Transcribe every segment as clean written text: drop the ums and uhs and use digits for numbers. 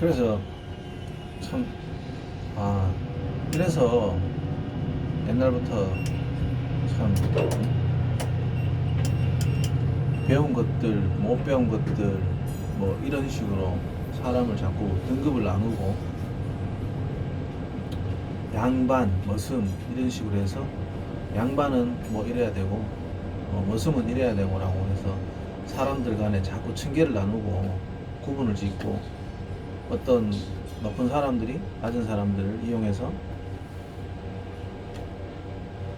그래서 참, 아, 이래서 옛날부터 참 배운 것들, 못 배운 것들, 뭐 이런 식으로 사람을 자꾸 등급을 나누고 양반, 머슴 이런 식으로 해서 양반은 뭐 이래야 되고 머슴은 이래야 되고라고 해서 사람들 간에 자꾸 층계를 나누고 구분을 짓고 어떤 높은 사람들이 낮은 사람들을 이용해서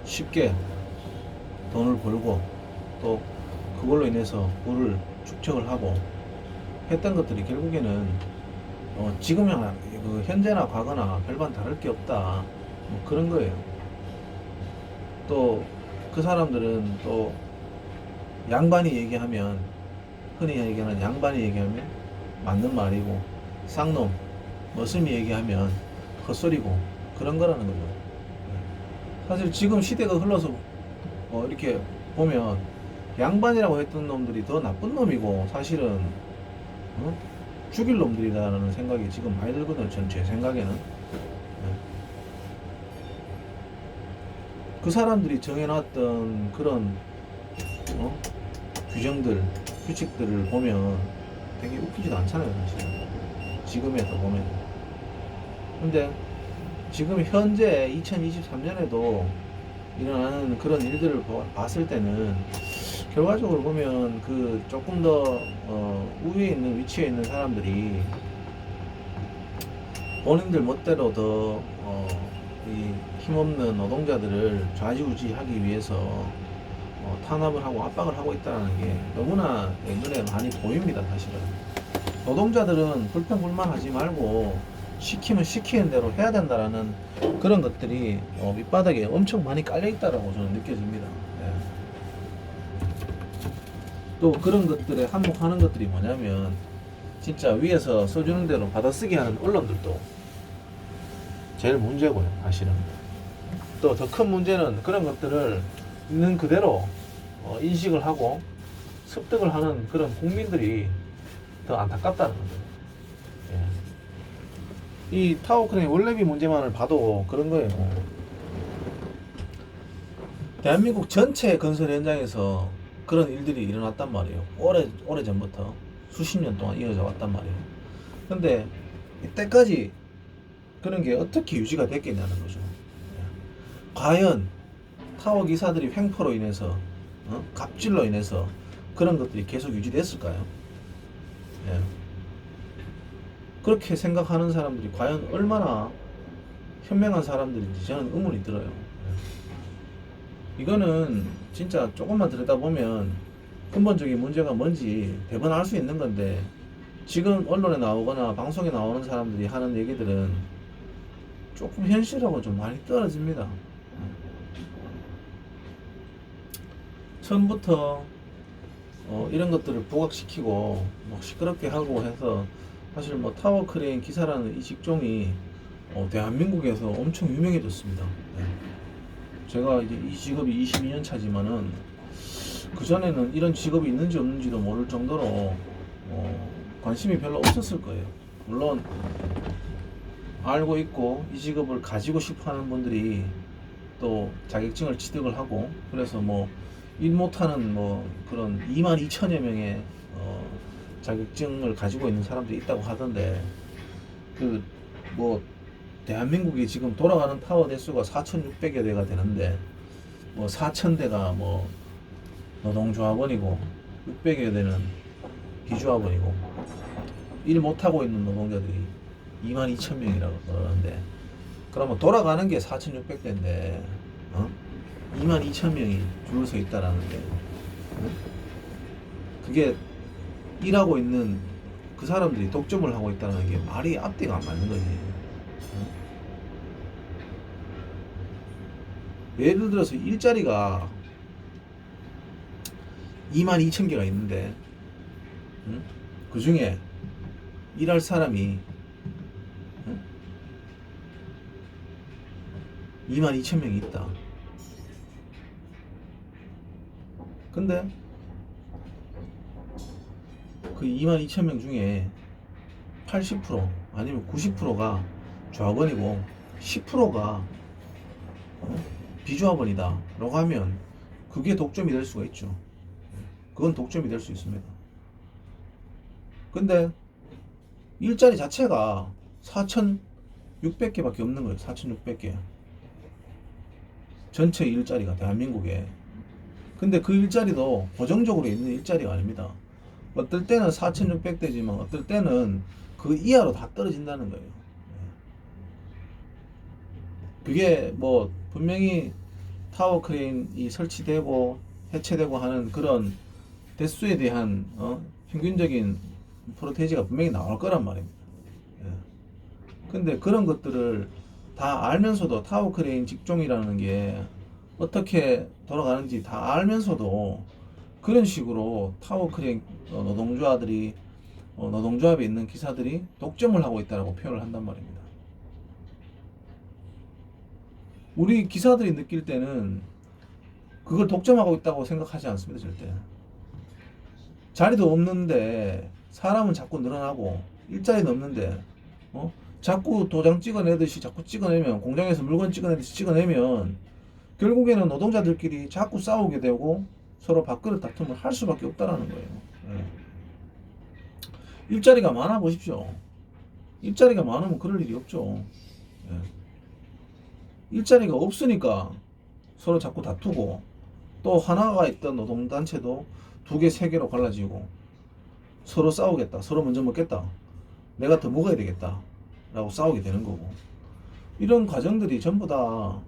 쉽게 돈을 벌고 또 그걸로 인해서 부를 축적을 하고 했던 것들이 결국에는 지금이나 그 현재나 과거나 별반 다를 게 없다 뭐 그런 거예요. 또 그 사람들은 또 양반이 얘기하면 흔히 얘기하는 양반이 얘기하면 맞는 말이고 쌍놈 머슴이 얘기하면 헛소리고 그런 거라는 거죠. 사실 지금 시대가 흘러서 이렇게 보면 양반이라고 했던 놈들이 더 나쁜 놈이고 사실은 어? 죽일 놈들이다라는 생각이 지금 많이 들거든요. 전 제 생각에는 그 사람들이 정해놨던 그런 어? 규정들 규칙들을 보면 되게 웃기지도 않잖아요. 사실 지금에도 보면. 근데 지금 현재 2023년에도 일어나는 그런 일들을 봤을 때는 결과적으로 보면 그 조금 더 우위에 있는 위치에 있는 사람들이 본인들 멋대로 더 이 힘없는 노동자들을 좌지우지하기 위해서 탄압을 하고 압박을 하고 있다는 게 너무나 눈에 많이 보입니다. 사실은 노동자들은 불평불만하지 말고 시키면 시키는 대로 해야 된다라는 그런 것들이 밑바닥에 엄청 많이 깔려 있다라고 저는 느껴집니다. 네. 또 그런 것들에 한몫하는 것들이 뭐냐면 진짜 위에서 써주는 대로 받아쓰기 하는 언론들도 제일 문제고요. 사실은 또 더 큰 문제는 그런 것들을 있는 그대로 인식을 하고 습득을 하는 그런 국민들이 더 안타깝다는 거죠. 예. 이 타워크레인 원래비 문제만을 봐도 그런 거예요. 대한민국 전체 건설 현장에서 그런 일들이 일어났단 말이에요. 오래 전부터 수십 년 동안 이어져 왔단 말이에요. 근데 이때까지 그런 게 어떻게 유지가 됐겠냐는 거죠. 과연 타워 기사들이 횡포로 인해서 갑질로 인해서 그런 것들이 계속 유지됐을까요? 예. 그렇게 생각하는 사람들이 과연 얼마나 현명한 사람들인지 저는 의문이 들어요. 예. 이거는 진짜 조금만 들여다보면 근본적인 문제가 뭔지 대번 알 수 있는 건데 지금 언론에 나오거나 방송에 나오는 사람들이 하는 얘기들은 조금 현실하고 좀 많이 떨어집니다. 처음부터 이런 것들을 부각시키고 뭐 시끄럽게 하고 해서 사실 뭐 타워 크레인 기사라는 이 직종이 대한민국에서 엄청 유명해졌습니다. 네. 제가 이제 이 직업이 22년 차지만은 그 전에는 이런 직업이 있는지 없는지도 모를 정도로 관심이 별로 없었을 거예요. 물론 알고 있고 이 직업을 가지고 싶어하는 분들이 또 자격증을 취득을 하고 그래서 뭐 일 못하는 뭐 그런 22,000여 명의 자격증을 가지고 있는 사람들이 있다고 하던데 그 뭐 대한민국이 지금 돌아가는 타워 대수가 4,600여 대가 되는데 뭐 4,000대가 뭐 노동조합원이고 600여 대는 비조합원이고 일 못하고 있는 노동자들이 22,000명이라고 그러는데 그러면 돌아가는 게 4,600대인데 22,000명이 줄을 서 있다라는 게 그게 일하고 있는 그 사람들이 독점을 하고 있다는 게 말이 앞뒤가 안 맞는 거지. 예를 들어서 일자리가 22,000개가 있는데 그 중에 일할 사람이 22,000명이 있다. 근데 그 22,000명 중에 80% 아니면 90%가 조합원이고 10%가 비조합원이다 라고 하면 그게 독점이 될 수가 있죠. 그건 독점이 될 수 있습니다. 근데 일자리 자체가 4,600개밖에 없는 거예요. 4,600개. 전체 일자리가 대한민국에. 근데 그 일자리도 고정적으로 있는 일자리가 아닙니다. 어떨 때는 4,600대지만 어떨 때는 그 이하로 다 떨어진다는 거예요. 그게 뭐 분명히 타워 크레인이 설치되고 해체되고 하는 그런 대수에 대한 평균적인 프로테이지가 분명히 나올 거란 말입니다. 예. 근데 그런 것들을 다 알면서도 타워 크레인 직종이라는 게 어떻게 돌아가는지 다 알면서도 그런 식으로 타워 크레인 노동조합들이 노동조합에 있는 기사들이 독점을 하고 있다고 표현을 한단 말입니다. 우리 기사들이 느낄 때는 그걸 독점하고 있다고 생각하지 않습니다. 절대. 자리도 없는데 사람은 자꾸 늘어나고 일자리는 없는데 자꾸 도장 찍어내듯이 자꾸 찍어내면 공장에서 물건 찍어내듯이 찍어내면 결국에는 노동자들끼리 자꾸 싸우게 되고 서로 밥그릇 다툼을 할 수밖에 없다라는 거예요. 예. 일자리가 많아 보십시오. 일자리가 많으면 그럴 일이 없죠. 예. 일자리가 없으니까 서로 자꾸 다투고 또 하나가 있던 노동단체도 2개, 3개로 갈라지고 서로 싸우겠다. 서로 먼저 먹겠다. 내가 더 먹어야 되겠다. 라고 싸우게 되는 거고. 이런 과정들이 전부 다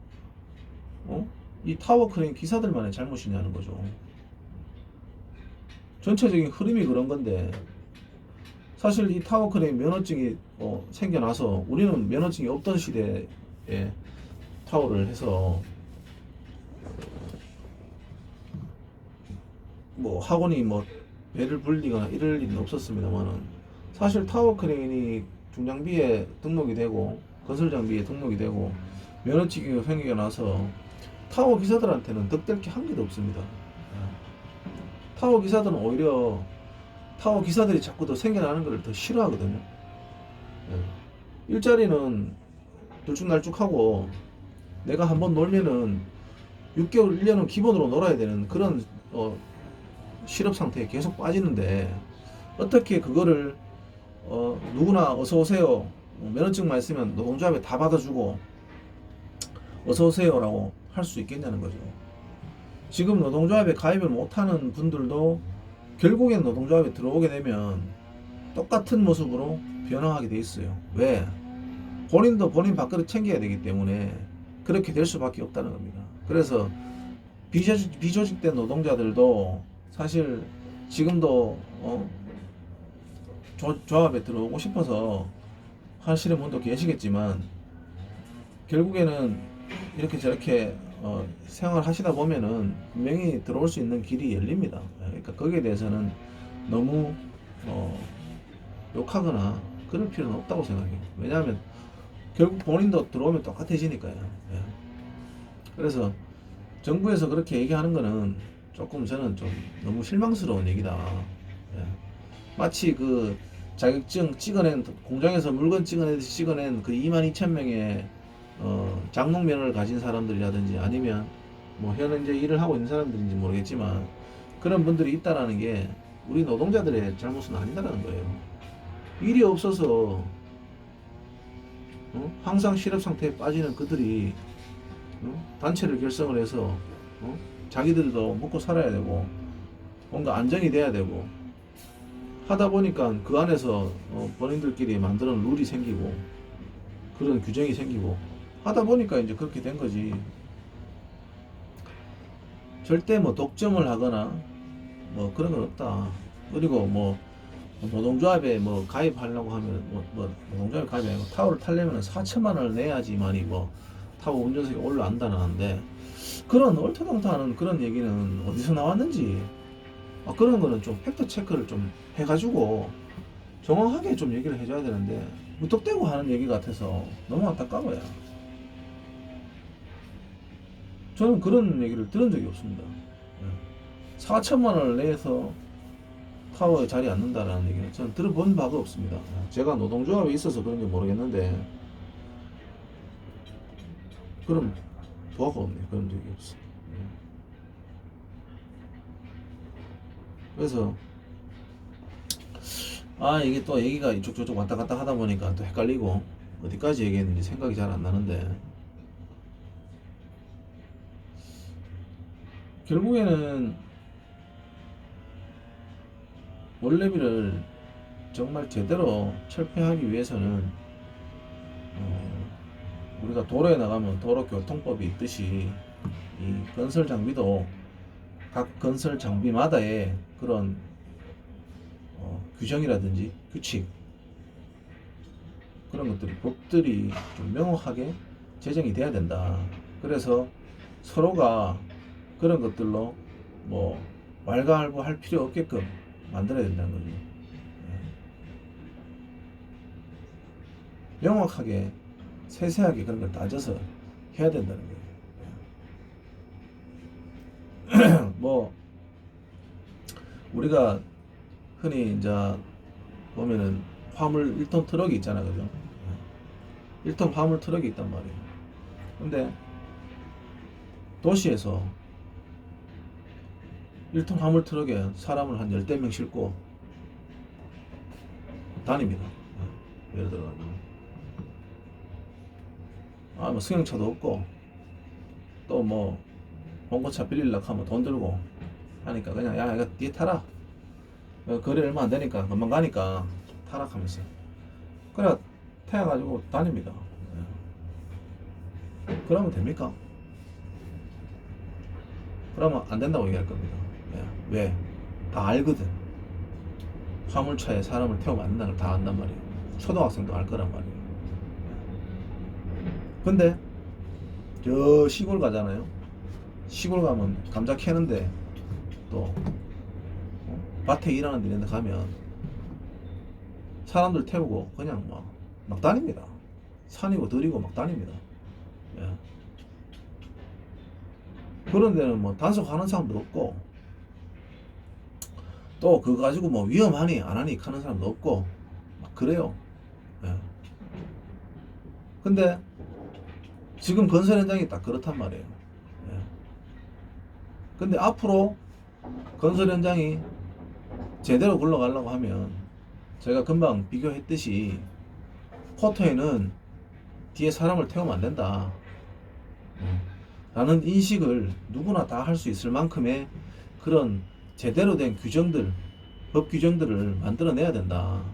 이 타워 크레인 기사들만의 잘못이냐는 거죠. 전체적인 흐름이 그런 건데 사실 이 타워 크레인 면허증이 생겨나서 우리는 면허증이 없던 시대에 타워를 해서 뭐 학원이 뭐 배를 불리거나 이럴 일은 없었습니다만은 사실 타워 크레인이 중장비에 등록이 되고 건설 장비에 등록이 되고 면허증이 생기고 나서 타워 기사들한테는 득될 게 한 개도 없습니다. 타워 기사들은 오히려 타워 기사들이 자꾸 더 생겨나는 걸 더 싫어하거든요. 일자리는 들쭉날쭉하고 내가 한번 놀면은 6개월, 1년은 기본으로 놀아야 되는 그런 실업 상태에 계속 빠지는데 어떻게 그거를 누구나 어서 오세요 면허증만 있으면 노동조합에 다 받아주고 어서 오세요라고 할 수 있겠냐는 거죠. 지금 노동조합에 가입을 못하는 분들도 결국엔 노동조합에 들어오게 되면 똑같은 모습으로 변화하게 돼 있어요. 왜? 본인도 본인 밥그릇 챙겨야 되기 때문에 그렇게 될 수밖에 없다는 겁니다. 그래서 비조직된 노동자들도 사실 지금도 조합에 들어오고 싶어서 하시는 분도 계시겠지만 결국에는 이렇게 저렇게 생활하시다 보면은 분명히 들어올 수 있는 길이 열립니다. 그러니까 거기에 대해서는 너무 욕하거나 그럴 필요는 없다고 생각해요. 왜냐하면 결국 본인도 들어오면 똑같아지니까요. 예. 그래서 정부에서 그렇게 얘기하는 거는 조금 저는 좀 너무 실망스러운 얘기다. 예. 마치 그 자격증 찍어낸 공장에서 물건 찍어내듯이 찍어낸 그 22,000명의 장롱면허를 가진 사람들이라든지 아니면 뭐 현재 일을 하고 있는 사람들인지 모르겠지만 그런 분들이 있다라는 게 우리 노동자들의 잘못은 아니다라는 거예요. 일이 없어서 항상 실업 상태에 빠지는 그들이 단체를 결성을 해서 자기들도 먹고 살아야 되고 뭔가 안정이 돼야 되고 하다 보니까 그 안에서 본인들끼리 만드는 룰이 생기고 그런 규정이 생기고 하다 보니까 이제 그렇게 된 거지. 절대 뭐 독점을 하거나 뭐 그런 건 없다. 그리고 뭐 노동조합에 뭐 가입하려고 하면 뭐 노동조합에 가입하고 타워를 타려면 4천만 원을 내야지만이 뭐 타워 운전석에 올라앉아나는데 그런 얼토당토하는 그런 얘기는 어디서 나왔는지 그런 거는 좀 팩트 체크를 좀 해가지고 정확하게 좀 얘기를 해줘야 되는데 무턱대고 하는 얘기 같아서 너무 안타까워요. 저는 그런 얘기를 들은 적이 없습니다. 4천만 원을 내서 타워에 자리 앉는다라는 얘기는 저는 들어본 바가 없습니다. 제가 노동조합에 있어서 그런지 모르겠는데 그런 도화가 없네. 그런 적이 없어. 그래서 이게 또 얘기가 이쪽 저쪽 왔다 갔다 하다 보니까 또 헷갈리고 어디까지 얘기했는지 생각이 잘 안 나는데 결국에는 원래비를 정말 제대로 철폐하기 위해서는 우리가 도로에 나가면 도로교통법이 있듯이 이 건설 장비도 각 건설 장비마다의 그런 규정이라든지 규칙 그런 것들이 법들이 좀 명확하게 제정이 돼야 된다. 그래서 서로가 그런 것들로 뭐 왈가왈부할 필요 없게끔 만들어야 된다는 거죠. 명확하게 세세하게 그런 걸 따져서 해야 된다는 거예요. 뭐 우리가 흔히 이제 보면은 화물 1톤 트럭이 있잖아, 그죠? 1톤 화물 트럭이 있단 말이에요. 근데 도시에서 1톤 화물 트럭에 사람을 한 10대 명 싣고 다닙니다. 예를 들어 뭐 승용차도 없고 또 뭐 봉고차 빌리려고 하면 돈 들고 하니까 그냥 야 이거 뒤에 타라, 거리 얼마 안 되니까 금방 가니까 타라 하면서 그래 태워가지고 다닙니다. 그러면 됩니까? 그러면 안 된다고 얘기할 겁니다. 왜? 다 알거든. 화물차에 사람을 태우면 안 된다는 걸 다 안단 말이에요. 초등학생도 알 거란 말이에요. 근데 저 시골 가잖아요. 시골 가면 감자 캐는데 또 밭에 일하는 데 이런 데 가면 사람들 태우고 그냥 막 다닙니다. 산이고 들이고 막 다닙니다. 그런 데는 뭐 단속하는 사람도 없고 또 그거 가지고 뭐 위험하니 안 하니 하는 사람도 없고 막 그래요. 근데 지금 건설 현장이 딱 그렇단 말이에요. 근데 앞으로 건설 현장이 제대로 굴러가려고 하면 제가 금방 비교했듯이 포터에는 뒤에 사람을 태우면 안 된다 라는 인식을 누구나 다 할 수 있을 만큼의 그런 제대로 된 규정들, 법 규정들을 만들어내야 된다.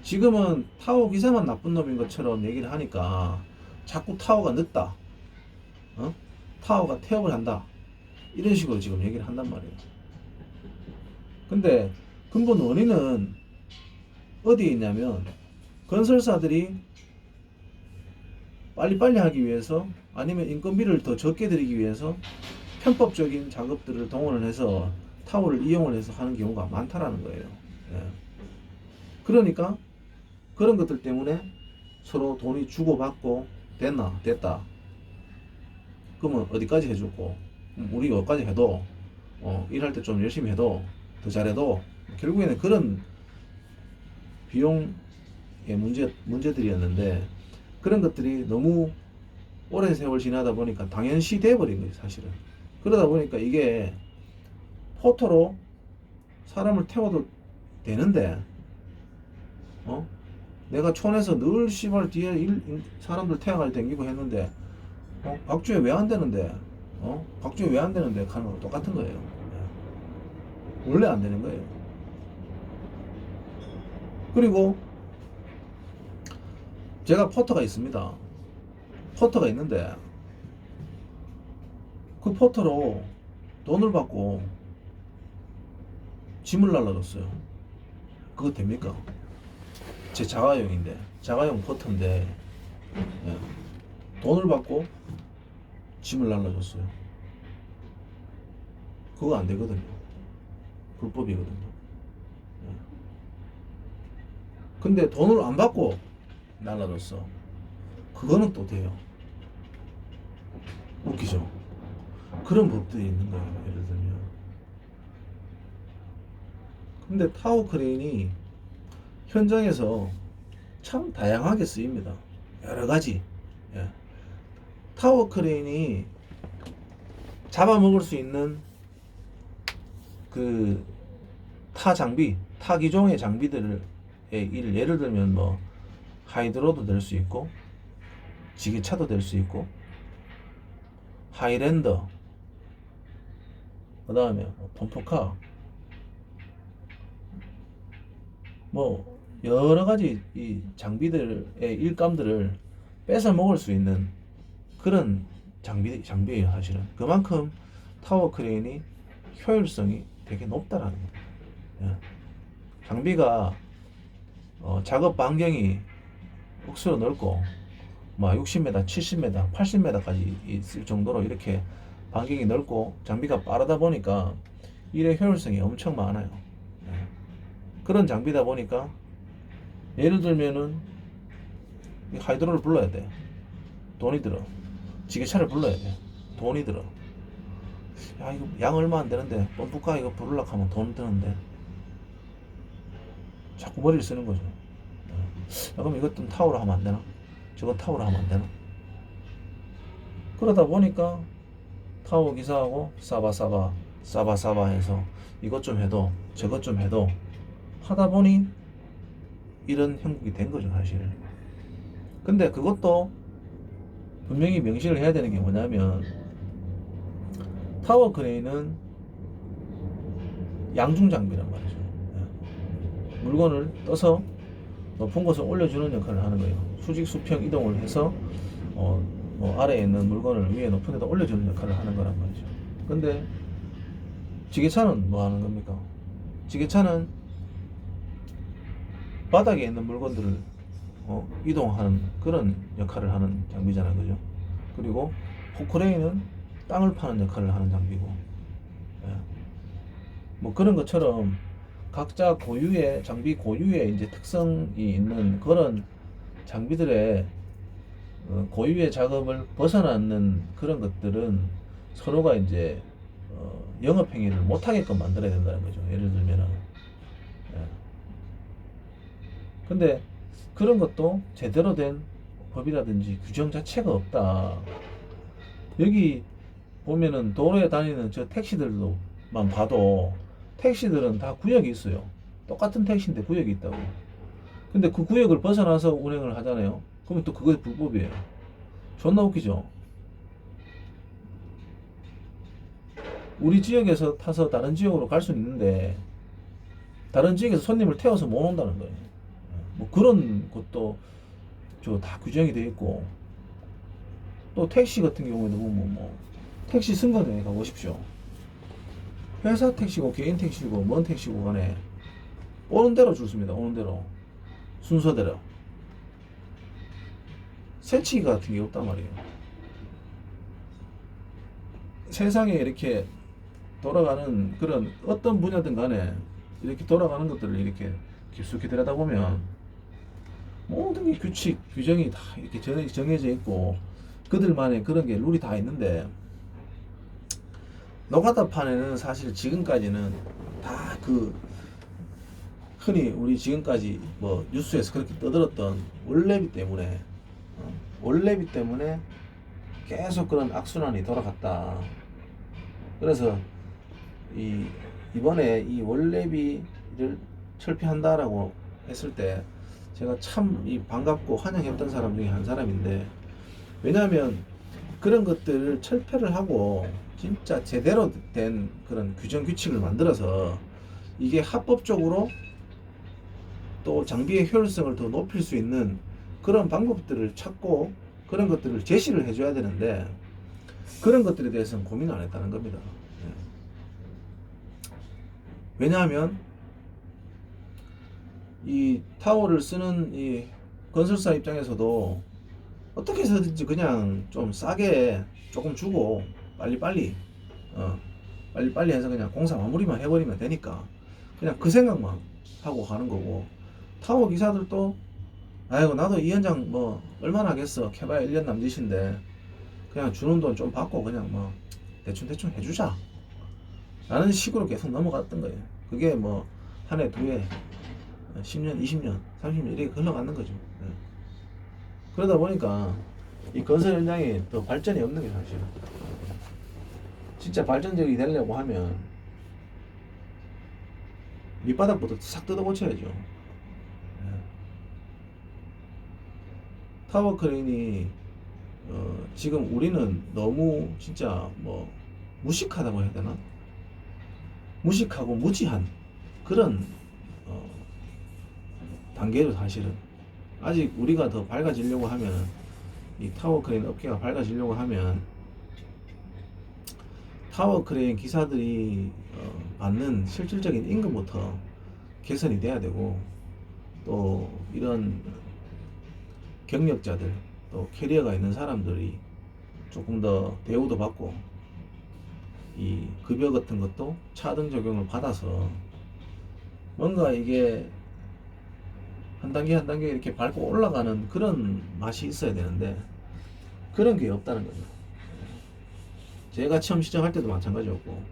지금은 타워 기사만 나쁜 놈인 것처럼 얘기를 하니까 자꾸 타워가 늦다, 타워가 태업을 한다, 이런 식으로 지금 얘기를 한단 말이에요. 근데 근본 원인은 어디에 있냐면 건설사들이 빨리빨리 하기 위해서 아니면 인건비를 더 적게 들이기 위해서 편법적인 작업들을 동원을 해서 타워를 이용을 해서 하는 경우가 많다라는 거예요. 그러니까 그런 것들 때문에 서로 돈이 주고받고 됐다. 그러면 어디까지 해주고 우리 여기까지 해도 일할 때 좀 열심히 해도 더 잘해도 결국에는 그런 비용의 문제들이었는데 그런 것들이 너무 오랜 세월 지나다 보니까 당연시 돼버린 거예요, 사실은. 그러다 보니까 이게 포터로 사람을 태워도 되는데 내가 촌에서 늘 씨발 뒤에 사람들 태워가지고 댕기고 했는데 박주에 왜 안 되는데 박주에 왜 안 되는데 하는 거랑 똑같은 거예요. 원래 안 되는 거예요. 그리고 제가 포터가 있습니다. 포터가 있는데 그 포터로 돈을 받고 짐을 날라줬어요. 그거 됩니까? 제 자가용인데, 자가용 포터인데 돈을 받고 짐을 날라줬어요. 그거 안 되거든요. 불법이거든요. 근데 돈을 안 받고 날라줬어. 그거는 또 돼요. 웃기죠? 그런 법들이 있는 거예요. 예를 들면 근데 타워 크레인이 현장에서 참 다양하게 쓰입니다. 여러 가지. 예. 타워 크레인이 잡아먹을 수 있는 그 타 장비, 타 기종의 장비들의 예를 들면 뭐 하이드로도 될 수 있고, 지게차도 될 수 있고, 하이랜더, 그 다음에 펌프카, 뭐 여러 가지 이 장비들의 일감들을 뺏어 먹을 수 있는 그런 장비예요, 사실은. 그만큼 타워 크레인이 효율성이 되게 높다라는 겁니다. 예. 장비가 작업 반경이 억수로 넓고 뭐 60m, 70m, 80m까지 있을 정도로 이렇게 반경이 넓고 장비가 빠르다 보니까 일의 효율성이 엄청 많아요. 예. 그런 장비다 보니까 예를 들면은 하이드로를 불러야 돼. 돈이 들어. 지게차를 불러야 돼. 돈이 들어. 야, 이거 양 얼마 안 되는데 펌프카 이거 부르려고 하면 돈 드는데 자꾸 머리를 쓰는 거죠. 야, 그럼 이것 좀 타워로 하면 안 되나? 저건 타워로 하면 안 되나? 그러다 보니까 타워 기사하고 싸바싸바 해서 이것 좀 해도 저것 좀 해도 하다 보니 이런 형국이 된 거죠, 사실. 근데 그것도 분명히 명시를 해야 되는 게 뭐냐면, 타워 크레인은 양중 장비란 말이죠. 물건을 떠서 높은 곳에 올려주는 역할을 하는 거예요. 수직 수평 이동을 해서 뭐 아래에 있는 물건을 위에 높은 데다 올려주는 역할을 하는 거란 말이죠. 근데 지게차는 뭐 하는 겁니까? 지게차는 바닥에 있는 물건들을 이동하는 그런 역할을 하는 장비잖아요, 그죠? 그리고 포크레인은 땅을 파는 역할을 하는 장비고, 예. 뭐 그런 것처럼 각자 고유의 장비 고유의 이제 특성이 있는 그런 장비들의 고유의 작업을 벗어나는 그런 것들은 서로가 이제 영업 행위를 못 하게끔 만들어야 된다는 거죠. 예를 들면은. 예. 근데 그런 것도 제대로 된 법이라든지 규정 자체가 없다. 여기 보면은 도로에 다니는 저 택시들만 봐도 택시들은 다 구역이 있어요. 똑같은 택시인데 구역이 있다고. 근데 그 구역을 벗어나서 운행을 하잖아요. 그러면 또 그게 불법이에요. 존나 웃기죠? 우리 지역에서 타서 다른 지역으로 갈 수는 있는데 다른 지역에서 손님을 태워서 못 온다는 거예요. 뭐 그런 것도 저 다 규정이 되어 있고, 또 택시 같은 경우에도 보면 뭐 택시 승강장에 가보십시오. 회사 택시고 개인 택시고 뭔 택시고 간에 오는 대로 줄 섭니다. 오는 대로 순서대로. 새치기 같은 게 없단 말이에요. 세상에 이렇게 돌아가는 그런 어떤 분야든 간에 이렇게 돌아가는 것들을 이렇게 깊숙이 들여다보면 모든 게 규칙, 규정이 다 이렇게 정해져 있고 그들만의 그런 게 룰이 다 있는데, 노가다판에는 사실 지금까지는 다 그 흔히 우리 지금까지 뭐 뉴스에서 그렇게 떠들었던 원래비 때문에 원래비 때문에 계속 그런 악순환이 돌아갔다. 그래서 이번에 이 원래비를 철폐한다라고 했을 때 제가 참 반갑고 환영했던 사람 중에 한 사람인데, 왜냐하면 그런 것들을 철폐를 하고 진짜 제대로 된 그런 규정 규칙을 만들어서 이게 합법적으로 또 장비의 효율성을 더 높일 수 있는 그런 방법들을 찾고 그런 것들을 제시를 해줘야 되는데, 그런 것들에 대해서는 고민을 안 했다는 겁니다. 왜냐하면 이 타워를 쓰는 이 건설사 입장에서도 어떻게 해서든지 그냥 좀 싸게 조금 주고 빨리빨리 해서 그냥 공사 마무리만 해버리면 되니까 그냥 그 생각만 하고 가는 거고, 타워 기사들도 아이고 나도 이 현장 뭐 얼마나 하겠어, 캐봐야 1년 남짓인데 그냥 주는 돈 좀 받고 그냥 뭐 대충 해주자 라는 식으로 계속 넘어갔던 거예요. 그게 뭐 한 해, 두 해, 10년, 20년, 30년 이렇게 흘러가는 거죠. 예. 그러다 보니까 이 건설 현장이 더 발전이 없는 게 사실은. 진짜 발전적이 되려고 하면 밑바닥부터 싹 뜯어 고쳐야죠. 예. 타워 크레인이 지금 우리는 너무 진짜 뭐 무식하다고 해야 되나? 무식하고 무지한 그런 단계로 사실은 아직 우리가 더 밝아지려고 하면 이 타워 크레인 업계가 밝아지려고 하면 타워 크레인 기사들이 받는 실질적인 임금부터 개선이 돼야 되고 또 이런 경력자들 또 캐리어가 있는 사람들이 조금 더 대우도 받고 이 급여 같은 것도 차등 적용을 받아서 뭔가 이게 한 단계 한 단계 이렇게 밟고 올라가는 그런 맛이 있어야 되는데 그런 게 없다는 거죠. 제가 처음 시작할 때도 마찬가지였고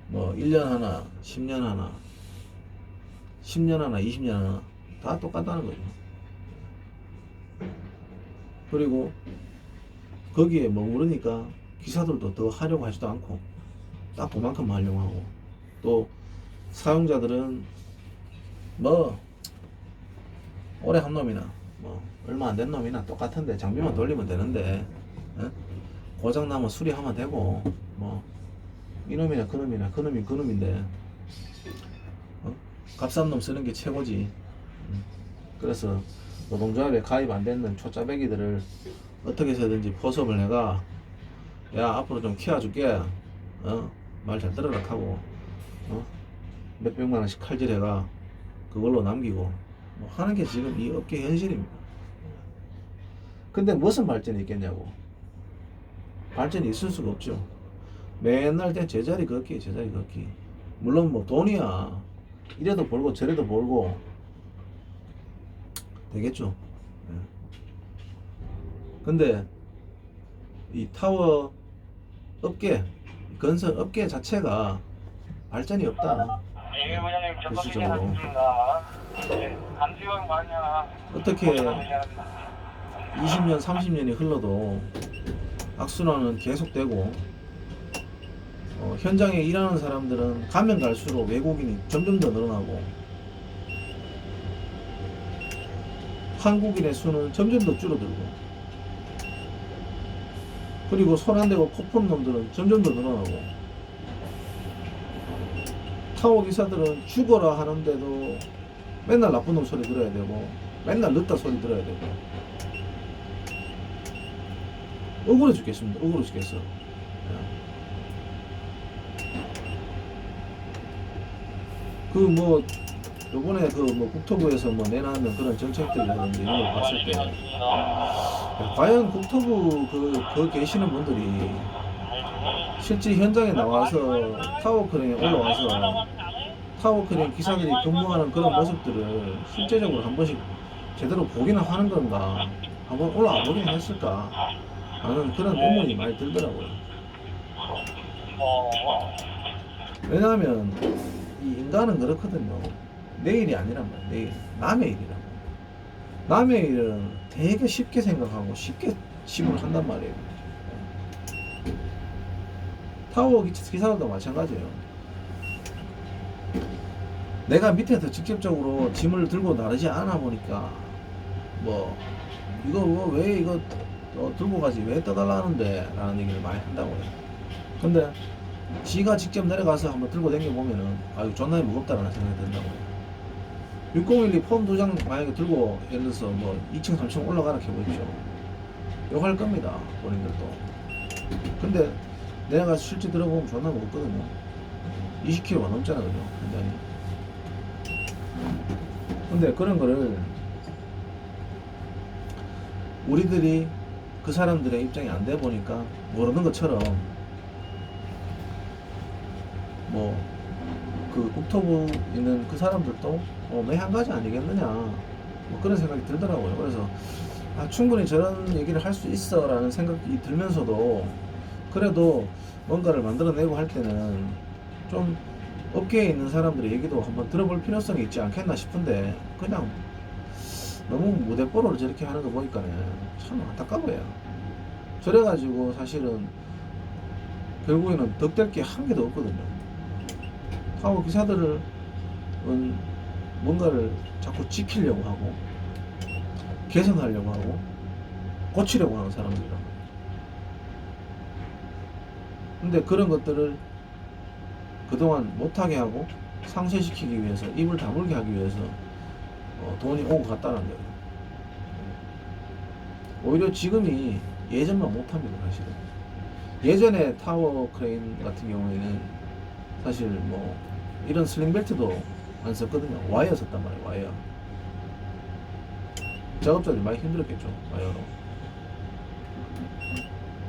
뭐 1년 하나, 10년 하나, 10년 하나, 20년 하나 다 똑같다는 거죠. 그리고 거기에 머무르니까 기사들도 더 하려고 하지도 않고 딱 그만큼 하려고 하고 또 사용자들은 뭐 오래 한 놈이나 뭐 얼마 안 된 놈이나 똑같은데 장비만 돌리면 되는데 고장 나면 수리하면 되고 뭐 이놈이나 그놈이나 그놈이 그놈인데 값싼 놈 쓰는 게 최고지. 그래서 노동조합에 가입 안 됐는 초짜배기들을 어떻게 해서든지 포섭을 해가 야 앞으로 좀 키워줄게 말 잘 들어라 하고 몇백만 원씩 칼질해가 그걸로 남기고 뭐 하는 게 지금 이 업계 현실입니다. 근데 무슨 발전이 있겠냐고. 발전이 있을 수가 없죠. 맨날 제자리 걷기 제자리 걷기. 물론 뭐 돈이야 이래도 벌고 저래도 벌고 되겠죠. 근데 이 타워 업계 건설 업계 자체가 발전이 없다. 실질적으로 어떻게 20년 30년이 흘러도 악순환은 계속되고 현장에 일하는 사람들은 가면 갈수록 외국인이 점점 더 늘어나고 한국인의 수는 점점 더 줄어들고 그리고 손 안 대고 코 푸는 놈들은 점점 더 늘어나고 타워 기사들은 죽어라 하는데도 맨날 나쁜 놈 소리 들어야 되고 맨날 늦다 소리 들어야 되고 억울해 죽겠습니다. 억울해 죽겠어. 그 뭐 요번에 그 뭐 국토부에서 뭐 내놨는 그런 정책들이라든지 이런 걸 봤을 때 과연 국토부 그 계시는 분들이 실제 현장에 나와서 타워 크레인에 올라와서 타워 크레인 기사들이 근무하는 그런 모습들을 실제적으로 한 번씩 제대로 보기는 하는 건가 한번 올라와 보긴 했을까 하는 그런 의문이 많이 들더라고요. 왜냐하면 이 인간은 그렇거든요. 내일이 아니란 말이에요. 내일 남의 일이란 말이에요. 남의 일은 되게 쉽게 생각하고 쉽게 취급을 한단 말이에요. 타워 기사들도 마찬가지예요. 내가 밑에서 직접적으로 짐을 들고 나르지 않아 보니까 뭐 이거 왜 이거 들고 가지 왜 떠달라는데 라는 얘기를 많이 한다고 해요. 근데 지가 직접 내려가서 한번 들고 다녀 보면은 아유 존나 무겁다라는 생각이 든다고 해요. 6012 폼 2장 만약에 들고 예를 들어서 뭐 2층 3층 올라가라 해보십시오. 욕할 겁니다 본인들도. 근데 내가 가서 실제 들어보면 존나 무겁거든요. 20kg가 넘잖아 그죠 굉장히. 근데 그런 거를 우리들이 그 사람들의 입장이 안 돼 보니까 모르는 것처럼 뭐 그 국토부 있는 그 사람들도 매 한 가지 아니겠느냐 뭐 그런 생각이 들더라고요. 그래서 충분히 저런 얘기를 할 수 있어 라는 생각이 들면서도 그래도 뭔가를 만들어내고 할 때는 좀 업계에 있는 사람들의 얘기도 한번 들어볼 필요성이 있지 않겠나 싶은데 그냥 너무 무대뽀로를 저렇게 하는 거 보니까 참 안타까워요. 저래가지고 사실은 결국에는 덕될 게 한 개도 없거든요. 타워 기사들은 뭔가를 자꾸 지키려고 하고 개선하려고 하고 고치려고 하는 사람들이라. 근데 그런 것들을 그동안 못하게 하고 상쇄시키기 위해서 입을 다물게 하기 위해서 돈이 오고 갔다는 거예요. 오히려 지금이 예전만 못합니다. 사실은 예전에 타워 크레인 같은 경우에는 사실 뭐 이런 슬링벨트도 안 썼거든요. 와이어 썼단 말이에요. 와이어. 작업자들이 많이 힘들었겠죠. 와이어로.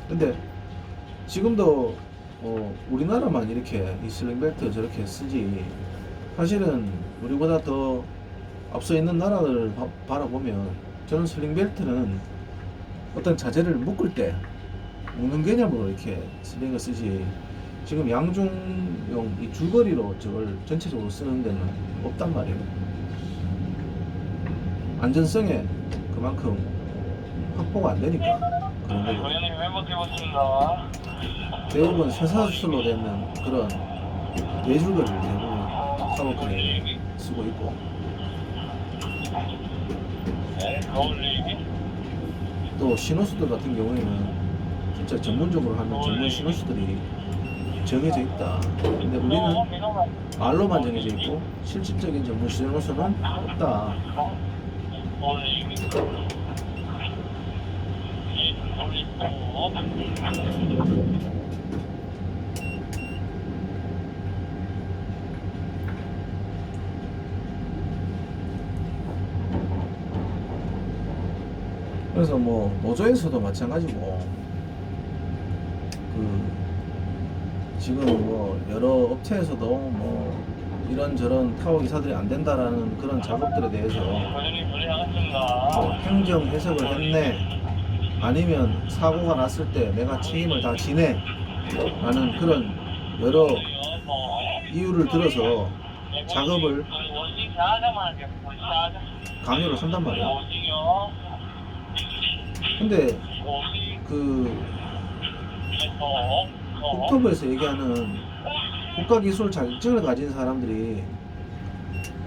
근데 지금도 우리나라만 이렇게 이 슬링벨트 저렇게 쓰지 사실은 우리보다 더 앞서 있는 나라들을 바라보면 저는 슬링벨트는 어떤 자재를 묶을 때 묶는 개념으로 이렇게 슬링을 쓰지 지금 양중용 이 줄거리로 저걸 전체적으로 쓰는 데는 없단 말이에요. 안전성에 그만큼 확보가 안 되니까 그런 거죠. 대부분 쇠사슬로 되는 그런 뇌줄거리를 대부분 타워크레인에 쓰고 있고 또 신호수들 같은 경우에는 진짜 전문적으로 하는 전문 신호수들이 정해져 있다. 근데 우리는 말로만 정해져 있고 실질적인 전문 신호수는 없다. 그래서 뭐 노조에서도 마찬가지고 지금 뭐 여러 업체에서도 뭐 이런저런 타워 기사들이 안 된다라는 그런 작업들에 대해서 뭐 행정 해석을 했네 아니면 사고가 났을 때 내가 책임을 다 지네 라는 그런 여러 이유를 들어서 작업을 강요를 한단 말이야. 근데 국토부에서 얘기하는 국가기술 자격증을 가진 사람들이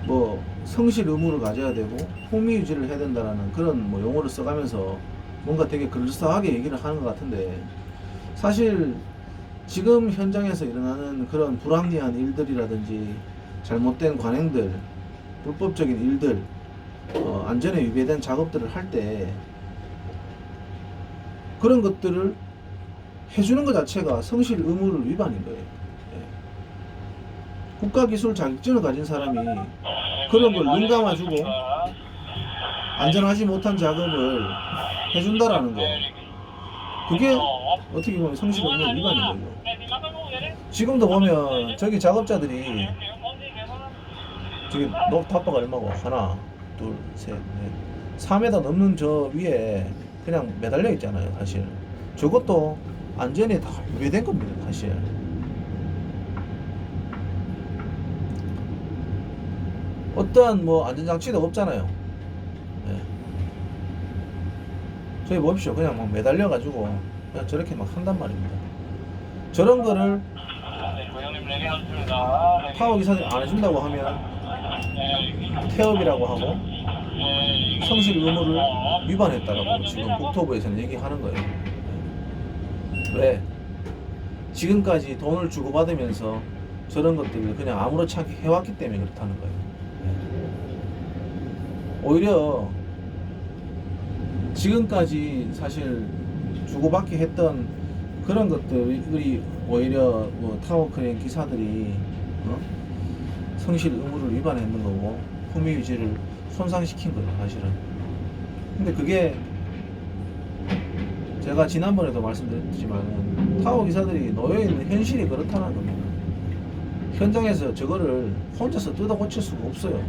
뭐 성실 의무를 가져야 되고 품위 유지를 해야 된다라는 그런 뭐 용어를 써가면서 뭔가 되게 그럴싸하게 얘기를 하는 것 같은데 사실 지금 현장에서 일어나는 그런 불합리한 일들이라든지 잘못된 관행들, 불법적인 일들, 안전에 위배된 작업들을 할 때 그런 것들을 해주는 것 자체가 성실 의무를 위반인 거예요. 예. 국가기술 자격증을 가진 사람이 그런 걸 눈 감아주고 안전하지 못한 작업을 해준다라는 거 그게 어떻게 보면 성실 의무 위반인 거예요. 지금도 보면 저기 작업자들이 저기 탑바가 얼마고 하나 둘 셋 넷 4m 넘는 저 위에 그냥 매달려 있잖아요. 사실 저것도 안전에 다 위배된 겁니다. 사실 어떠한 뭐 안전장치도 없잖아요. 네. 저희 봅시오. 그냥 막 매달려 가지고 그냥 저렇게 막 한단 말입니다. 저런 거를 타워 기사들이 안 해준다고 하면 태업이라고 하고 성실 의무를 위반했다라고 지금 국토부에서는 얘기하는 거예요. 왜? 지금까지 돈을 주고받으면서 저런 것들을 그냥 아무렇지 않게 해왔기 때문에 그렇다는 거예요. 오히려 지금까지 사실 주고받기 했던 그런 것들이 오히려 뭐 타워 크레인 기사들이 성실 의무를 위반했는 거고 품위 유지를 손상시킨 거예요. 사실은. 근데 그게 제가 지난번에도 말씀드렸지만 타워 기사들이 놓여있는 현실이 그렇다는 겁니다. 현장에서 저거를 혼자서 뜯어 고칠 수가 없어요.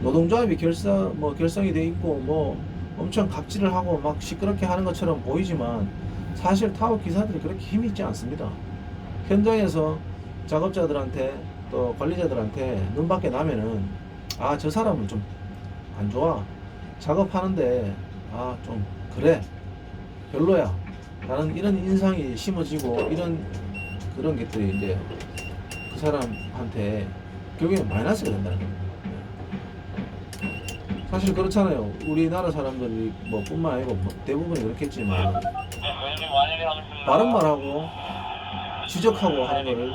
노동조합이 결성이 돼 있고 뭐 엄청 갑질을 하고 막 시끄럽게 하는 것처럼 보이지만 사실 타워 기사들이 그렇게 힘이 있지 않습니다. 현장에서 작업자들한테 또 관리자들한테 눈밖에 나면은 아, 저 사람은 좀 안 좋아, 작업하는데 아, 좀 그래, 별로야 라는 이런 인상이 심어지고, 이런 그런 것들이 이제 그 사람한테 결국에 마이너스가 된다는 거예요. 사실 그렇잖아요. 우리나라 사람들이 뭐 뿐만 아니고 뭐 대부분이 그렇겠지만 바른 말하고 지적하고 하는 거를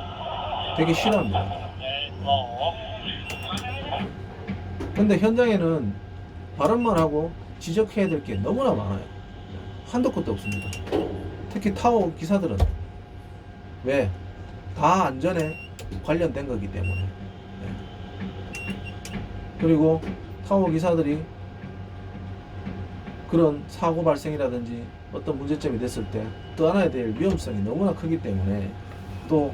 되게 싫어합니다. 근데 현장에는 바른 말하고 지적해야 될 게 너무나 많아요. 한도 끝도 없습니다. 특히 타워 기사들은 왜? 다 안전에 관련된 거기 때문에. 그리고 타워 기사들이 그런 사고 발생이라든지 어떤 문제점이 됐을 때 떠안아야 될 위험성이 너무나 크기 때문에, 또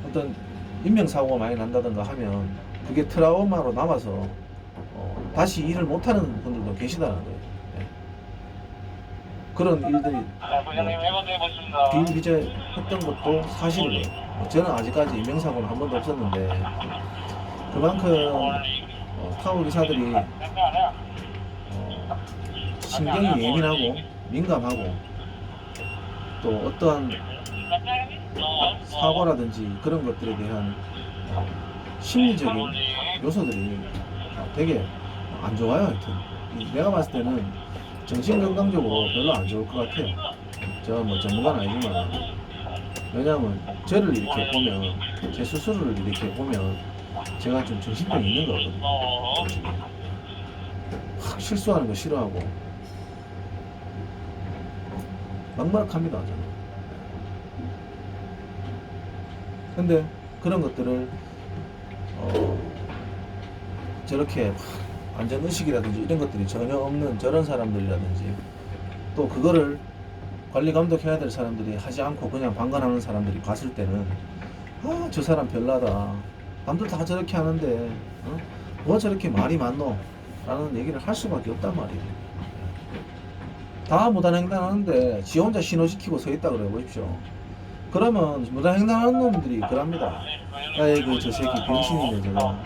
어떤 인명사고가 많이 난다든가 하면 그게 트라우마로 남아서 다시 일을 못하는 분들도 계시다는 거예요. 그런 일들이 비일비재했던 것도 사실이고요. 저는 아직까지 인명사고는 한 번도 없었는데, 그만큼 타워 기사들이 신경이 예민하고 민감하고, 또 어떠한 사고라든지 그런 것들에 대한 심리적인 요소들이 되게 안 좋아요. 하여튼 내가 봤을 때는 정신건강적으로 별로 안 좋을 것 같아요. 제가 뭐 전문가는 아니지만, 왜냐하면 저를 이렇게 보면, 제 스스로를 이렇게 보면 제가 좀 정신병이 있는 거거든요. 확 실수하는 거 싫어하고 막막합니다, 저는. 근데 그런 것들을 저렇게 안전의식이라든지 이런 것들이 전혀 없는 저런 사람들이라든지, 또 그거를 관리 감독해야 될 사람들이 하지 않고 그냥 방관하는 사람들이 봤을 때는 아, 저 사람 별나다, 남들 다 저렇게 하는데 뭐 저렇게 말이 많노 라는 얘기를 할 수밖에 없단 말이에요. 다 무단횡단하는데 지 혼자 신호시키고 서 있다 그래 보십시오. 그러면 무단횡단하는 놈들이 그럽니다. 아이고 저 새끼 병신이네 저거,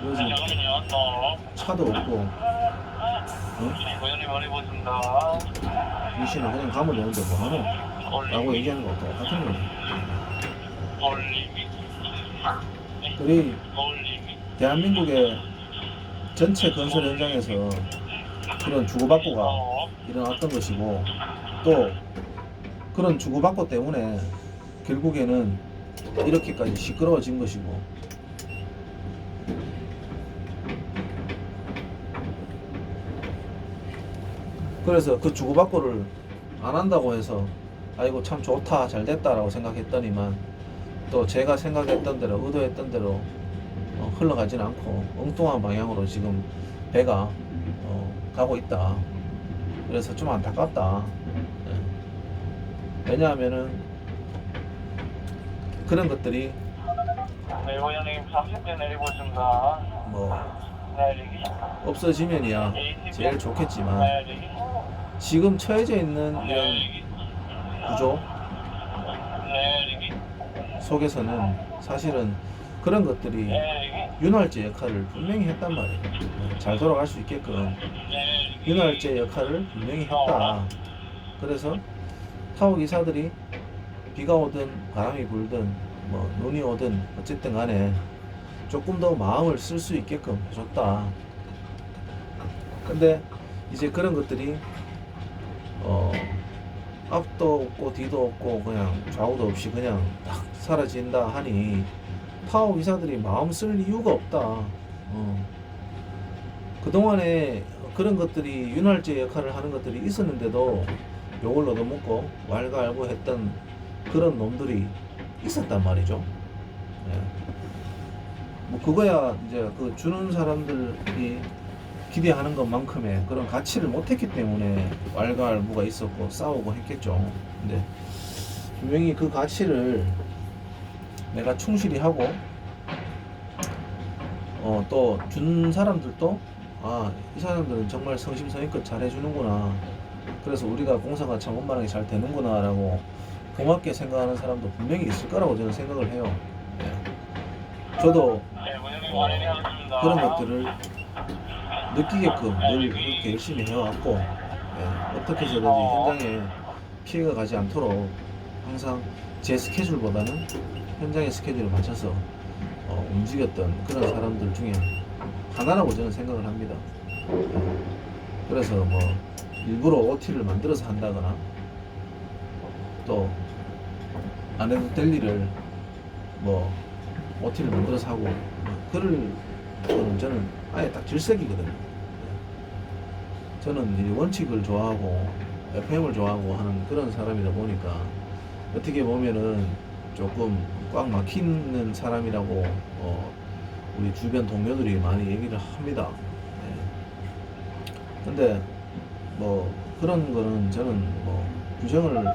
요즘 차도 없고 이 씨는 그냥 가면 되는데 뭐하노 라고 얘기하는 거 똑같은 거예요. 우리 대한민국의 전체 건설 현장에서 그런 주고받고가 일어났던 것이고, 또 그런 주고받고 때문에 결국에는 이렇게까지 시끄러워진 것이고, 그래서 그 주고받고를 안 한다고 해서 아이고 참 좋다 잘 됐다 라고 생각했더니만, 또 제가 생각했던 대로 의도했던 대로 흘러가지는 않고 엉뚱한 방향으로 지금 배가 가고 있다. 그래서 좀 안타깝다. 왜냐하면은 그런 것들이 네, 고객님 30대 내리고 있습니다. 뭐 내리기. 없어지면이야 제일 좋겠지만, 내리기. 지금 처해져 있는 이런 구조 내리기. 속에서는 사실은 그런 것들이 내리기. 윤활제 역할을 분명히 했단 말이에요. 잘 돌아갈 수 있게끔 내리기. 윤활제 역할을 분명히 했다. 그래서 타워 기사들이 비가 오든 바람이 불든 뭐 눈이 오든 어쨌든 간에 조금 더 마음을 쓸 수 있게끔 해줬다. 근데 이제 그런 것들이 앞도 없고 뒤도 없고 그냥 좌우도 없이 그냥 딱 사라진다 하니 타워 기사들이 마음 쓸 이유가 없다. 그동안에 그런 것들이 윤활제 역할을 하는 것들이 있었는데도 욕을 얻어먹고 왈가왈부했던 그런 놈들이 있었단 말이죠. 예. 뭐 그거야 이제 그 주는 사람들이 기대하는 것만큼의 그런 가치를 못했기 때문에 왈가왈부가 있었고 싸우고 했겠죠. 근데 분명히 그 가치를 내가 충실히 하고 또 준 사람들도 아, 이 사람들은 정말 성심성의껏 잘 해주는구나, 그래서 우리가 공사가 참 원만하게 잘 되는구나 라고 고맙게 생각하는 사람도 분명히 있을 거라고 저는 생각을 해요. 예. 저도 네, 원장님 확인하겠습니다. 그런 것들을 느끼게끔 늘 그렇게 열심히 해왔고, 예, 어떻게 해서든지 현장에 피해가 가지 않도록 항상 제 스케줄보다는 현장의 스케줄에 맞춰서 움직였던 그런 사람들 중에 하나라고 저는 생각을 합니다. 그래서 뭐 일부러 OT를 만들어서 한다거나 또 안 해도 될 일을 뭐 OT를 만들어서 하고 그럴 거는 저는 아예 딱 질색이거든요. 저는 이 원칙을 좋아하고 FM을 좋아하고 하는 그런 사람이다 보니까 어떻게 보면은 조금 꽉 막히는 사람이라고 우리 주변 동료들이 많이 얘기를 합니다. 근데 뭐 그런 거는 저는 뭐 규정을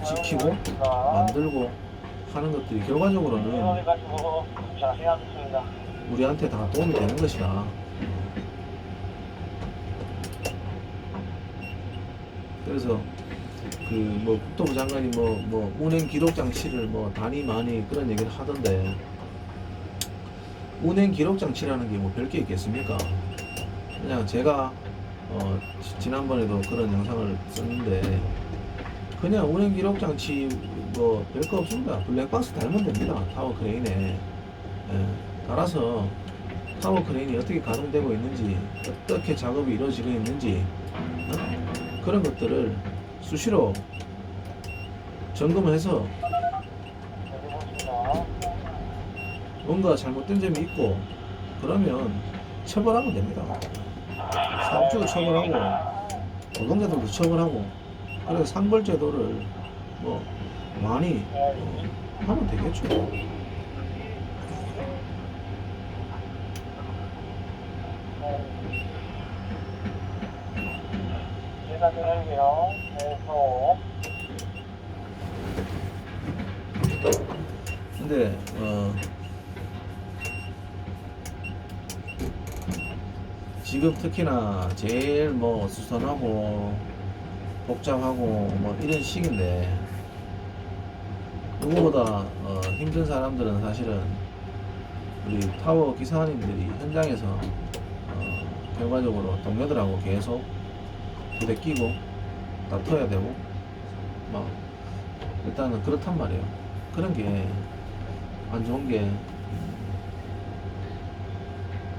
지키고 만들고 하는 것들이 결과적으로는 가지고 자세히 하겠습니다. 우리한테 다 도움이 되는 것이다. 그래서 그 뭐 국토부 장관이 뭐 운행 기록 장치를 뭐 단위 많이 그런 얘기를 하던데 운행 기록 장치라는 게 뭐 별게 있겠습니까? 그냥 제가 지난번에도 그런 영상을 썼는데 그냥 운행 기록 장치 뭐 별거 없습니다. 블랙박스 달면 됩니다. 타워 크레인에 달아서 타워 크레인이 어떻게 가동되고 있는지 어떻게 작업이 이루어지고 있는지 그런 것들을 수시로 점검을 해서 뭔가 잘못된 점이 있고 그러면 처벌하면 됩니다. 사업주도 처벌하고 노동자들도 처벌하고 그래서 상벌제도를 뭐 많이 하면 되겠죠. 제가 드릴게요. 계속. 근데 지금 특히나 제일 뭐 수선하고 복잡하고 뭐 이런 시기인데 누구보다 힘든 사람들은 사실은 우리 타워 기사님들이 현장에서 결과적으로 동료들하고 계속 부대 끼고 다퉈야 되고 막 일단은 그렇단 말이에요. 그런 게 안 좋은 게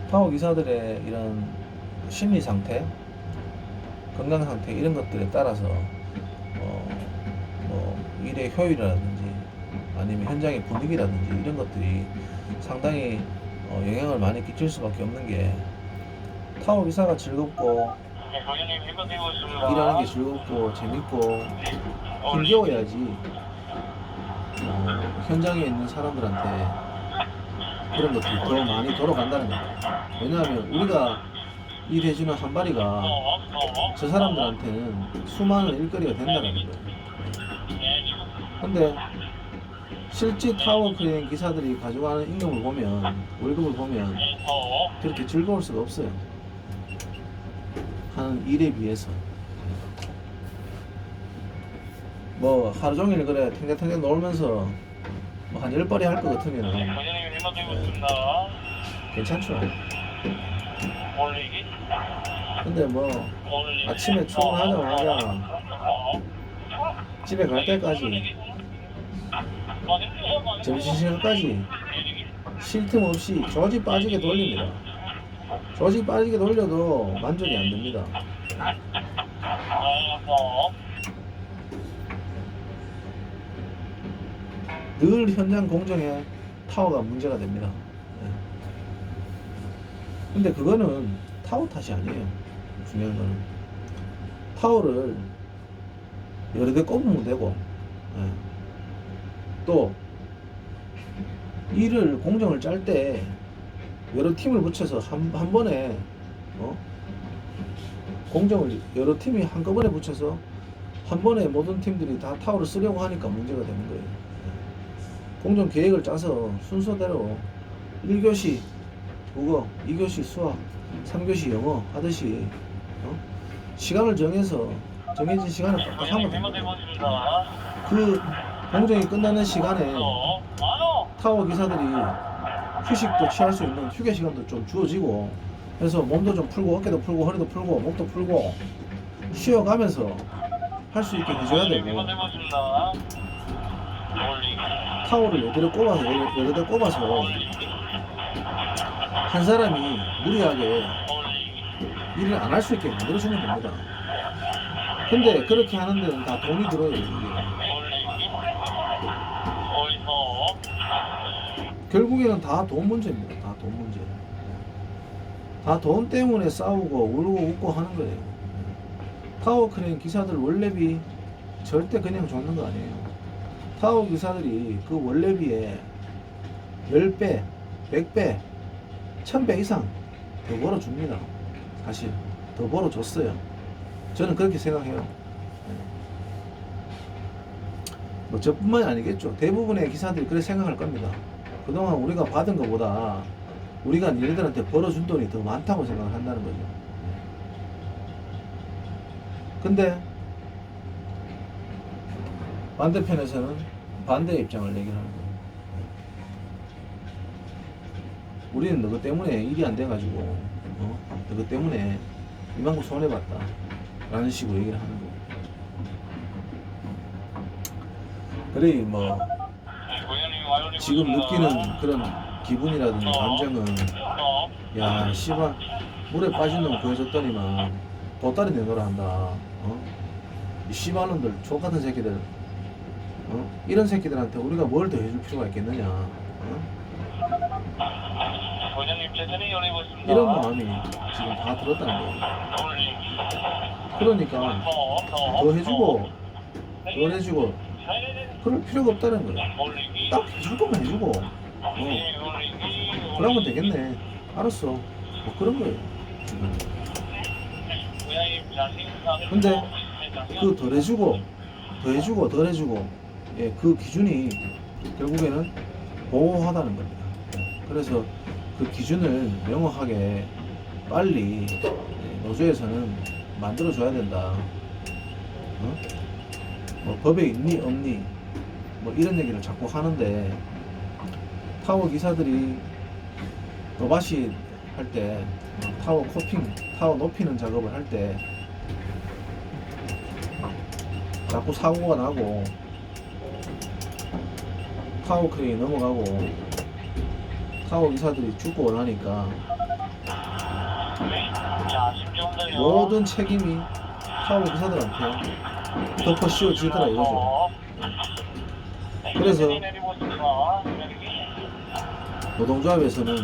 타워 기사들의 이런 심리 상태, 건강 상태 이런 것들에 따라서 뭐 일의 효율이라든지 아니면 현장의 분위기라든지 이런 것들이 상당히 영향을 많이 끼칠 수밖에 없는 게 타워 기사가 즐겁고 네, 고객님 이거 드리고 있습니다. 일하는 게 즐겁고 재밌고 힘겨워야지 현장에 있는 사람들한테 그런 것들이 더 많이 돌아간다는 거예요. 왜냐하면 우리가 일해주는 한 마리가 저 사람들한테는 수많은 일거리가 된다는 거예요. 근데 실제 타워 크레인 기사들이 가져가는 임금을 보면 월급을 보면 그렇게 즐거울 수가 없어요. 하는 일에 비해서 뭐 하루 종일 그래 탱탱탱 놀면서 뭐 한 10벌이 할 것 같으면 고객님 이거 드리고 있습니다. 괜찮죠. 올리기. 근데 뭐 올리기. 아침에 출근하자마자 집에 갈 때까지 점심시간까지 쉴 틈 없이 조지 빠지게 돌립니다. 조지 빠지게 돌려도 만족이 안 됩니다. 늘 현장 공정에 타워가 문제가 됩니다. 근데 그거는 타워 탓이 아니에요. 중요한 거는 타워를 여러 대 꼽으면 되고 또 일을 공정을 짤 때 여러 팀을 붙여서 한 번에 공정을 여러 팀이 한꺼번에 붙여서 한 번에 모든 팀들이 다 타워를 쓰려고 하니까 문제가 되는 거예요. 공정 계획을 짜서 순서대로 1교시 국어, 2교시 수학, 3교시 영어 하듯이 시간을 정해서 정해진 시간을 딱 하면 됩니다. 그 공정이 끝나는 시간에 타워 기사들이 휴식도 취할 수 있는 휴게 시간도 좀 주어지고 해서 몸도 좀 풀고 어깨도 풀고 허리도 풀고 목도 풀고 쉬어가면서 할 수 있게 해줘야 되고 타워를 여러 대 꼽아서 한 사람이 무리하게 일을 안 할 수 있게 만들어주면 됩니다. 근데 그렇게 하는 데는 다 돈이 들어요. 이게. 결국에는 다 돈 문제입니다. 다 돈 문제. 다 돈 때문에 싸우고 울고 웃고 하는 거예요. 타워 크레인 기사들 원래비 절대 그냥 줬는 거 아니에요. 타워 기사들이 그 원래비에 10배, 100배, 1000배 이상 더 벌어줍니다. 사실 더 벌어줬어요. 저는 그렇게 생각해요. 뭐 저뿐만이 아니겠죠. 대부분의 기사들이 그렇게 생각할 겁니다. 그동안 우리가 받은 것보다 우리가 얘네들한테 벌어준 돈이 더 많다고 생각을 한다는 거죠. 근데 반대편에서는 반대의 입장을 얘기를 하는 거예요. 우리는 너그 때문에 일이 안 돼가지고 너그 때문에 이만큼 손해봤다 라는 식으로 얘기를 하는 거예요. 그래 뭐 지금 느끼는 그런 기분이라든지 감정은 야 씨발 물에 빠진 놈 구해줬더니만 보따리 내놓으라 한다. 이 씨발놈들 족같은 새끼들 이런 새끼들한테 우리가 뭘 더 해줄 필요가 있겠느냐. 이런 마음이 지금 다 들었다는 거예요. 그러니까 더 해주고 덜 해주고 그럴 필요가 없다는 거예요. 딱 해줄 거면 해주고 그러면 되겠네. 알았어. 뭐 그런 거예요. 근데 그 덜 해주고 더 해주고 덜 해주고 예, 그 기준이 결국에는 보호하다는 겁니다. 그래서 그 기준을 명확하게 빨리 노조에서는 만들어줘야 된다. 뭐 법에 있니 없니 뭐 이런 얘기를 자꾸 하는데 타워 기사들이 노바시 할 때 타워 코핑, 타워 높이는 작업을 할 때 자꾸 사고가 나고 타워 크레인이 넘어가고 타워 기사들이 죽고 나니까 모든 책임이 타워 기사들한테 덮어 씌워지더라 이거죠. 그래서 노동조합에서는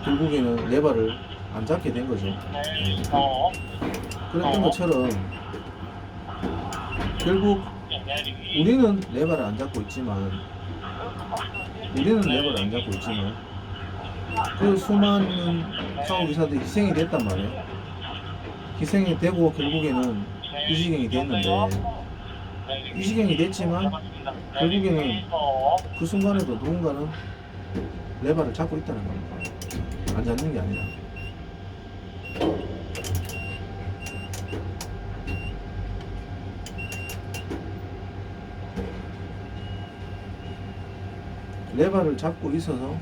결국에는 레버를 안 잡게 된 거죠. 그랬던 것처럼 결국 우리는 레버를 안 잡고 있지만 그 수많은 타워 기사들이 희생이 됐단 말이에요. 희생이 되고 결국에는 이 지경이 됐는데 이 지경이 됐지만 결국에는 그 순간에도 누군가는 레버를 잡고 있다는 겁니다. 안 잡는 게 아니라. 레버를 잡고 있어서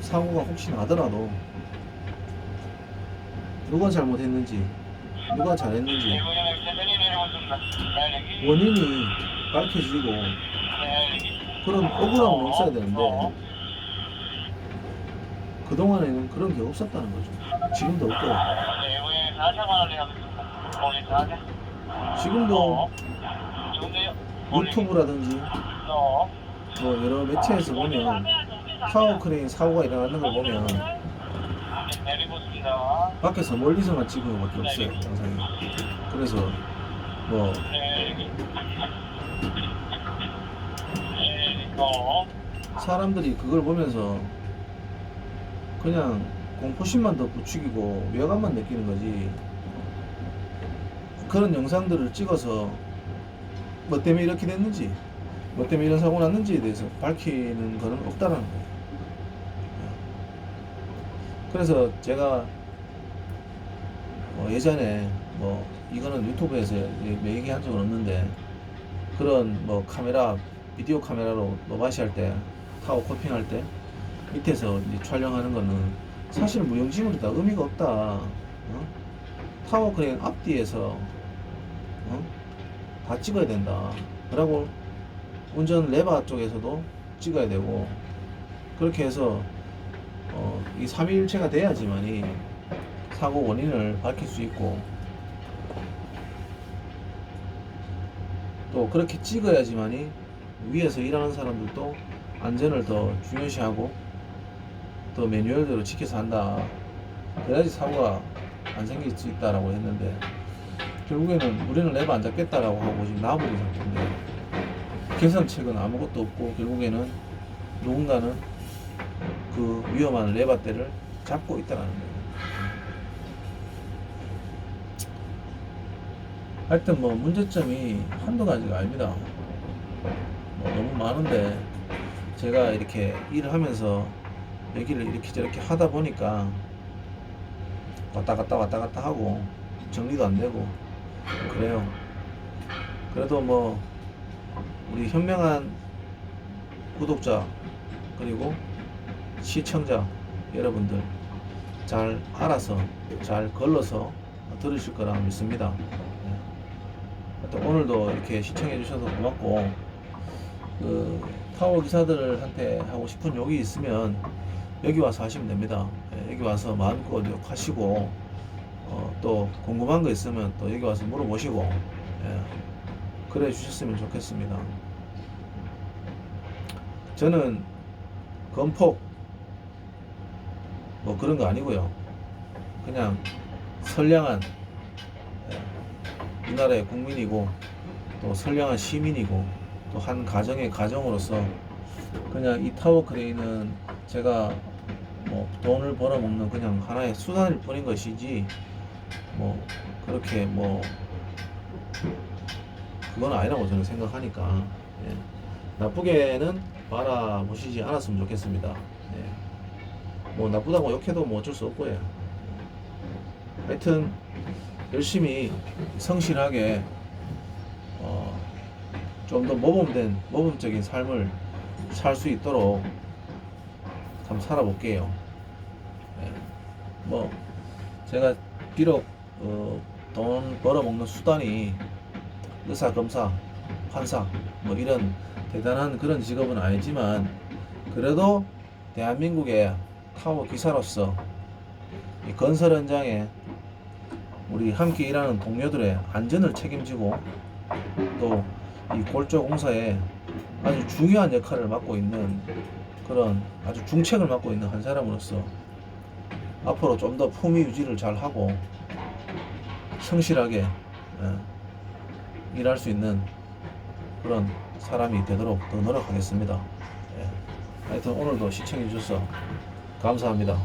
사고가 혹시 나더라도 누가 잘못했는지 누가 잘했는지 원인이 밝혀지고 그런 억울함은 없어야 되는데 그동안에는 그런 게 없었다는 거죠. 지금도 없고 지금도 유튜브라든지 뭐 여러 매체에서 보면 타워 크레인 사고가 일어나는 걸 보면 밖에서 멀리서만 찍은 것밖에 없어요, 영상이. 그래서 뭐 사람들이 그걸 보면서 그냥 공포심만 더 부추기고 위화감만 느끼는 거지, 그런 영상들을 찍어서 뭐 때문에 이렇게 됐는지 뭐 때문에 이런 사고 났는지에 대해서 밝히는 거는 없다라는 거예요. 그래서 제가 예전에 뭐 이거는 유튜브에서 얘기한 적은 없는데 그런 뭐 카메라 비디오 카메라로 노바시 할 때 타워 코핑할 때 밑에서 이제 촬영하는 거는 사실 무용지물이다. 의미가 없다. 타워 크레인 앞뒤에서 다 찍어야 된다. 그리고 운전 레바 쪽에서도 찍어야 되고 그렇게 해서 이 삼위일체가 돼야지만이 사고 원인을 밝힐 수 있고 또 그렇게 찍어야지만이 위에서 일하는 사람들도 안전을 더 중요시하고 더 매뉴얼대로 지켜서 한다. 그래야지 사고가 안 생길 수 있다라고 했는데 결국에는 우리는 레버 안 잡겠다라고 하고 지금 나무를 잡는데 개선책은 아무것도 없고 결국에는 누군가는 그 위험한 레버대를 잡고 있다라는 거예요. 하여튼 뭐 문제점이 한두 가지가 아닙니다. 뭐 너무 많은데 제가 이렇게 일을 하면서 여기를 이렇게 저렇게 하다 보니까 왔다 갔다 하고 정리도 안 되고 그래요. 그래도 뭐 우리 현명한 구독자 그리고 시청자 여러분들 잘 알아서 잘 걸러서 들으실 거라 믿습니다. 하여튼 오늘도 이렇게 시청해 주셔서 고맙고 그 타워 기사들한테 하고 싶은 욕이 있으면 여기 와서 하시면 됩니다. 여기 와서 마음껏 욕하시고 또 궁금한 거 있으면 또 여기 와서 물어보시고 그래 주셨으면 좋겠습니다. 저는 건폭 뭐 그런 거 아니고요. 그냥 선량한 이 나라의 국민이고 또 선량한 시민이고 또 한 가정의 가정으로서 그냥 이 타워 크레인은 제가 뭐 돈을 벌어먹는 그냥 하나의 수단일 뿐인 것이지 뭐 그렇게 뭐 그건 아니라고 저는 생각하니까 나쁘게는 바라보시지 않았으면 좋겠습니다. 뭐 나쁘다고 욕해도 뭐 어쩔 수 없고요. 하여튼 열심히 성실하게 좀 더 모범적인 삶을 살 수 있도록 한번 살아볼게요. 뭐 제가 비록 돈 벌어먹는 수단이 의사, 검사, 판사 뭐 이런 대단한 그런 직업은 아니지만 그래도 대한민국의 타워 기사로서 이 건설 현장에 우리 함께 일하는 동료들의 안전을 책임지고 또 이 골조 공사에 아주 중요한 역할을 맡고 있는 그런 아주 중책을 맡고 있는 한 사람으로서 앞으로 좀 더 품위 유지를 잘 하고 성실하게 일할 수 있는 그런 사람이 되도록 더 노력하겠습니다. 하여튼 오늘도 시청해 주셔서 감사합니다.